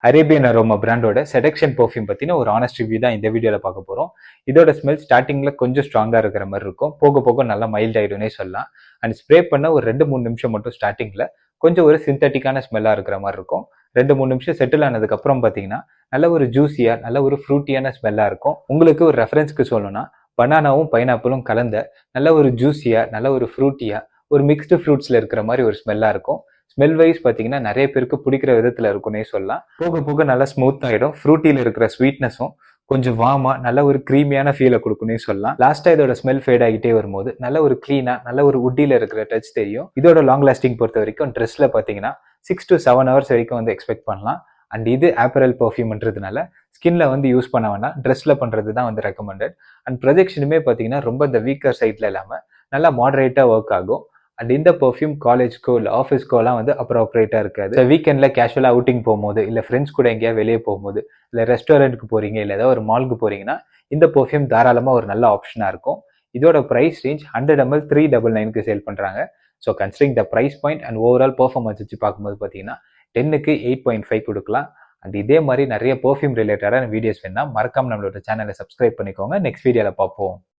Arabian aroma பிராண்டோட seduction perfume பத்தின ஒரு ஆனஸ்ட் ரிவ்யூ தான் இந்த வீடியோல பார்க்க போறோம். இதோட ஸ்மெல் ஸ்டார்டிங்ல கொஞ்சம் ஸ்ட்ராங்கா இருக்கிற மாதிரி இருக்கும், போக போக நல்லா மைல்ட் ஆயிடும்னே சொல்லலாம். அண்ட் ஸ்ப்ரே பண்ண ஒரு 2-3 நிமிஷம் மட்டும் ஸ்டார்டிங்ல கொஞ்சம் ஒரு சிந்தட்டிக்கான ஸ்மெல்லா இருக்கிற மாதிரி இருக்கும். 2-3 நிமிஷம் செட்டில் ஆனதுக்கு அப்புறம் பாத்தீங்கன்னா நல்ல ஒரு ஜூசியா, நல்ல ஒரு ஃப்ரூட்டியான ஸ்மெல்லா இருக்கும். உங்களுக்கு ஒரு ரெஃபரன்ஸ்க்கு சொல்லணும்னா பனானாவும் பைனாப்பிளும் கலந்த நல்ல ஒரு ஜூசியா, நல்ல ஒரு ஃப்ரூட்டியா, ஒரு மிக்ஸ்டு ஃப்ரூட்ஸ்ல இருக்கிற மாதிரி ஒரு ஸ்மெல்லா இருக்கும். ஸ்மெல் வைஸ் பார்த்தீங்கன்னா நிறைய பேருக்கு பிடிக்கிற விதத்தில் இருக்குன்னே சொல்லலாம். போக போக நல்லா ஸ்மூத் ஆகிடும். ஃப்ரூட்டியில் இருக்கிற ஸ்வீட்னஸும் கொஞ்சம் வார்மா, நல்ல ஒரு க்ரீமியான ஃபீலை கொடுக்குன்னே சொல்லலாம். லாஸ்ட்டாக இதோட ஸ்மெல் ஃபேட் ஆகிட்டே வரும்போது நல்ல ஒரு க்ளீனாக, நல்ல ஒரு உட்டியில் இருக்கிற டச் தெரியும். இதோட லாங் லாஸ்டிங் பொறுத்த வரைக்கும் ட்ரெஸ்ல பார்த்தீங்கன்னா 6 to 7 hours வரைக்கும் வந்து எக்ஸ்பெக்ட் பண்ணலாம். அண்ட் இது ஆப்பரல் பர்ஃப்யூம்ன்றதுனால ஸ்கின்ல வந்து யூஸ் பண்ண வேணாம், ட்ரெஸ்ல பண்றது தான் வந்து ரெக்கமெண்டட். அண்ட் ப்ரொஜெக்ஷனுமே பார்த்தீங்கன்னா ரொம்ப இந்த வீக்கர் சைட்ல இல்லாமல் நல்லா மாடரேட்டாக ஒர்க் ஆகும். அண்ட் இந்த பெர்ஃப்யூம் காலேஜ்க்கோ இல்லை ஆஃபீஸ்க்கோலாம் வந்து அப்ரோப்ரியேட்டாக இருக்காது. வீக்கெண்டில் கேஷுவலாக அவுட்டிங் போகும்போது, இல்லை ஃப்ரெண்ட்ஸ் கூட எங்கேயா வெளியே போகும்போது, இல்லை ரெஸ்டாரண்ட்டுக்கு போகிறீங்க, இல்லை ஏதாவது ஒரு மாலுக்கு போகிறீங்கன்னா இந்த பெர்ஃப்யூம் தாராளமாக ஒரு நல்ல ஆப்ஷனாக இருக்கும். இதோட ப்ரைஸ் ரேஞ்ச் 100 ml 399க்கு சேல் பண்ணுறாங்க. So considering the price point and overall performance வச்சு பார்க்கும்போது பார்த்தீங்கன்னா 10க்கு 8.5 கொடுக்கலாம். அண்ட் இதே மாதிரி நிறைய பெர்ஃப்யூம் ரிலேட்டடான வீடியோஸ் வேணா மறக்காம நம்மளோட சேனலை சப்ஸ்கிரைப் பண்ணிக்கோங்க. நெக்ஸ்ட் வீடியோவில் பார்ப்போம்.